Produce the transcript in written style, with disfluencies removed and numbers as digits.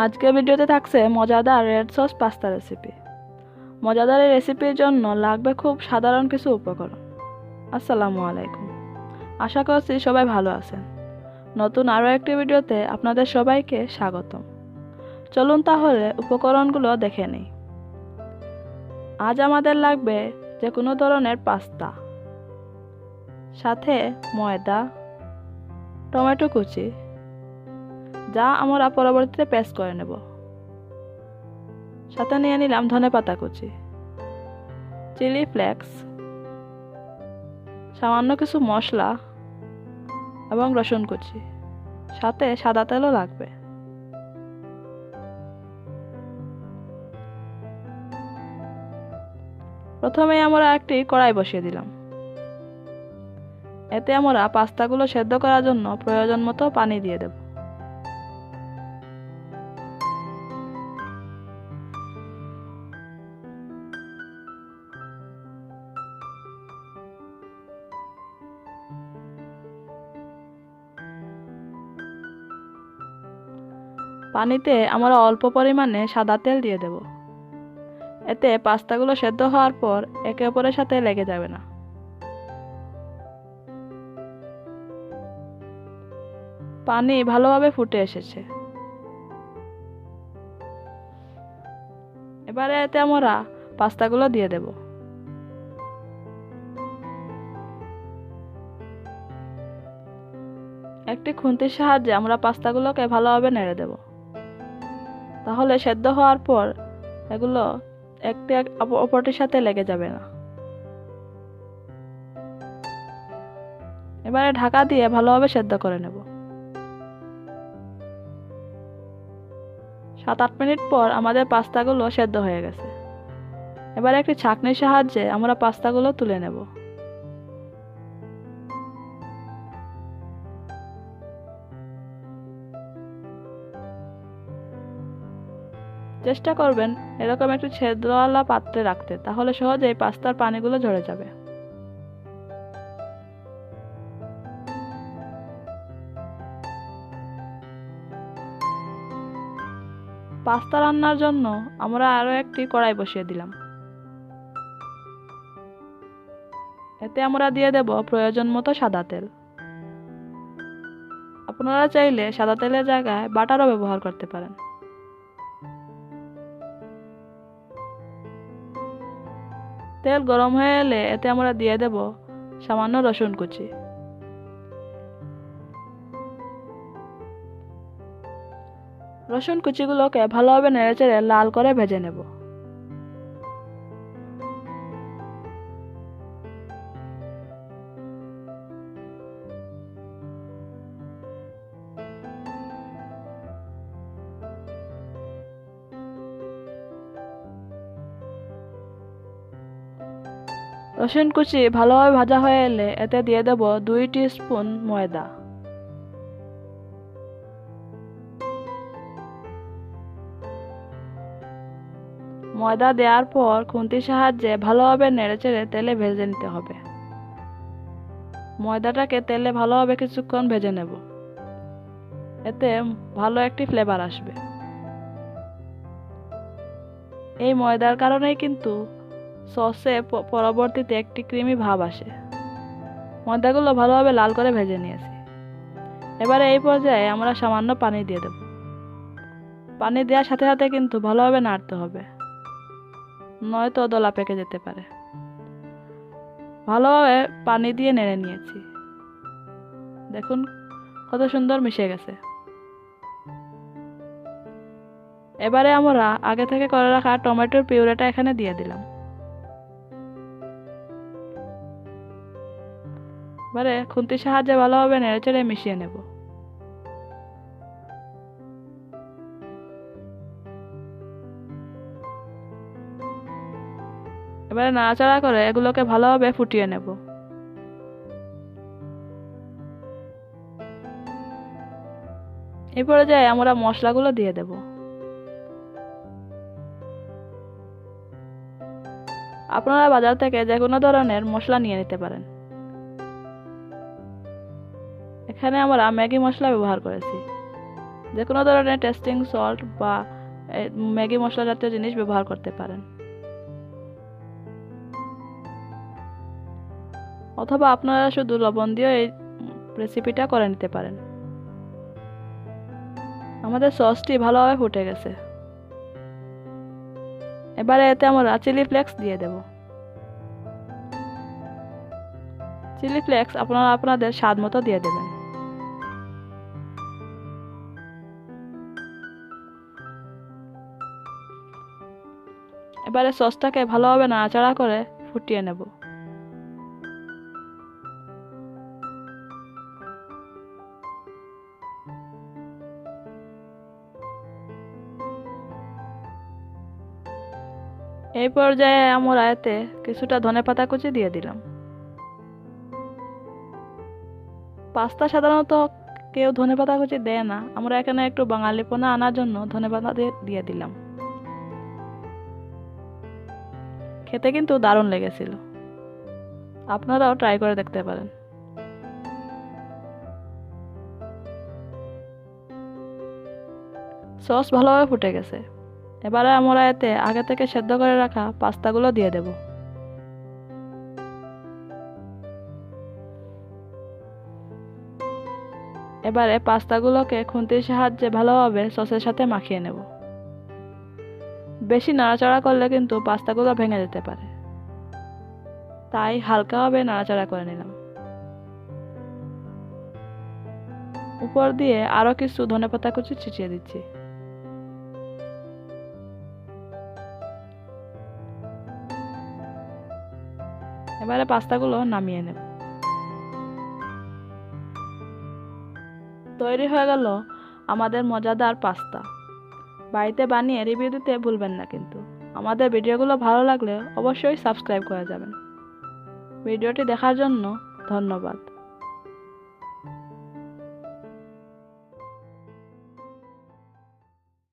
আজকের ভিডিওতে থাকছে মজাদার রেড সস পাস্তা রেসিপি। মজাদার এই রেসিপির জন্য লাগবে খুব সাধারণ কিছু উপকরণ। আসসালামু আলাইকুম, আশা করছি সবাই ভালো আছেন। নতুন আরও একটি ভিডিওতে আপনাদের সবাইকে স্বাগতম। চলুন তাহলে উপকরণগুলো দেখে নিই। আজ আমাদের লাগবে যে কোনো ধরনের পাস্তা, সাথে ময়দা, টমেটো কুচি, যা আমরা পরবর্তীতে পেস্ট করে নেব। সাথে নিয়ে নিলাম ধনেপাতা কুচি, চিলি ফ্লেক্স, সামান্য কিছু মশলা এবং রসুন কুচি, সাথে সাদা তেলও লাগবে। প্রথমে আমরা একটি কড়াই বসিয়ে দিলাম। এতে আমরা পাস্তাগুলো সেদ্ধ করার জন্য প্রয়োজন মতো পানি দিয়ে দেব। পানিতে আমরা অল্প পরিমাণে সাদা তেল দিয়ে দেব। এতে পাস্তাগুলো সেদ্ধ হওয়ার পর একে অপরের সাথে লেগে যাবে না। পানি ভালোভাবে ফুটে এসেছে। এবারে এতে আমরা পাস্তাগুলো দিয়ে দেব। একটি খুন্তির সাহায্যে আমরা পাস্তাগুলোকে ভালোভাবে নেড়ে দেব। তাহলে সেদ্ধ হওয়ার পর এগুলো একটি অপরটির সাথে লেগে যাবে না। এবারে ঢাকা দিয়ে ভালোভাবে সেদ্ধ করে নেব। 7-8 মিনিট পর আমাদের পাস্তাগুলো সেদ্ধ হয়ে গেছে। এবারে একটি ছাঁকনির সাহায্যে আমরা পাস্তাগুলো তুলে নেব। চেষ্টা করবেন এরকম একটি ছিদ্রওয়ালা পাত্রে রাখতে, তাহলে সহজেই পাস্তার পানিগুলো ঝরে যাবে। পাস্তা রান্নার জন্য আমরা আরও একটি কড়াই বসিয়ে দিলাম। এতে আমরা দিয়ে দেব প্রয়োজন মতো সাদা তেল। আপনারা চাইলে সাদা তেলের জায়গায় বাটারও ব্যবহার করতে পারেন। তেল গরম হয়ে এলে এতে আমরা দিয়ে দেব সামান্য রসুন কুচি। রসুন কুচিগুলোকে ভালোভাবে নেড়েচেড়ে লাল করে ভেজে নেব। রসুন কুচি ভালোভাবে ভাজা হয়ে এলে এতে দিয়ে দেব 2 টিস্পুন ময়দা। ময়দা দেওয়ার পর খুন্তির সাহায্যে ভালোভাবে নেড়েচেড়ে তেলে ভেজে নিতে হবে। ময়দাটাকে তেলে ভালোভাবে কিছুক্ষণ ভেজে নেব। এতে ভালো একটি ফ্লেভার আসবে। এই ময়দার কারণেই কিন্তু সসে পরবর্তীতে একটি ক্রিমি ভাব আসে। ময়দাগুলো ভালোভাবে লাল করে ভেজে নিয়েছি। এবারে এই পর্যায়ে আমরা সামান্য পানি দিয়ে দেব। পানি দেওয়ার সাথে সাথে কিন্তু ভালোভাবে নাড়তে হবে, নয়তো দলা পেকে যেতে পারে। ভালোভাবে পানি দিয়ে নেড়ে নিয়েছি। দেখুন কত সুন্দর মিশে গেছে। এবারে আমরা আগে থেকে করে রাখা টমেটোর পিউরেটা এখানে দিয়ে দিলাম। এবারে খুন্তির সাহায্যে ভালোভাবে নেড়েচেড়ে মিশিয়ে নেব। এবারে নাড়াচাড়া করে এগুলোকে ভালোভাবে ফুটিয়ে নেব। এই পর্যায়ে আমরা মশলাগুলো দিয়ে দেব। আপনারা বাজার থেকে যে কোনো ধরনের মশলা নিয়ে নিতে পারেন। এখানে আমরা ম্যাগি মশলা ব্যবহার করেছি। যে কোনো ধরনের টেস্টিং সল্ট বা ম্যাগি মশলা জাতীয় জিনিস ব্যবহার করতে পারেন, অথবা আপনারা শুধু লবণ দিয়ে এই রেসিপিটা করে নিতে পারেন। আমাদের সসটি ভালোভাবে ফুটে গেছে। এবারে এতে আমরা চিলি ফ্লেক্স দিয়ে দেব। চিলি ফ্লেক্স আপনারা আপনাদের স্বাদ মতো দিয়ে দেবেন। এবারে সসটাকে ভালোভাবে নাড়াচাড়া করে ফুটিয়ে নেব। এই পর্যায়ে আমরা এতে কিছুটা ধনেপাতা কুচি দিয়ে দিলাম। পাস্তা সাধারণত কেউ ধনেপাতা কুচি দেয় না, আমরা এখানে একটু বাঙালিপনা আনার জন্য ধনেপাতা দিয়ে দিলাম। খেতে কিন্তু দারুণ লেগেছিল, আপনারাও ট্রাই করে দেখতে পারেন। সস ভালোভাবে ফুটে গেছে। এবারে আমরা এতে আগে থেকে সেদ্ধ করে রাখা পাস্তাগুলো দিয়ে দেব। এবারে পাস্তাগুলোকে খুন্তির সাহায্যে ভালোভাবে সসের সাথে মাখিয়ে নেব। বেশি নাড়াচাড়া করলে কিন্তু পাস্তাগুলো ভেঙে যেতে পারে, তাই হালকাভাবে নাড়াচাড়া করে নিলাম। উপর দিয়ে আরো কিছু ধনেপাতা কুচি ছিটিয়ে দিচ্ছি। এবারে পাস্তাগুলো নামিয়ে নেব। তৈরি হয়ে গেল আমাদের মজাদার পাস্তা। বাড়িতে বানিয়ে রিভিউ দিতে ভুলবেন না কিন্তু। আমাদের ভিডিওগুলো ভালো লাগলে অবশ্যই সাবস্ক্রাইব করে যাবেন। ভিডিওটি দেখার জন্য ধন্যবাদ।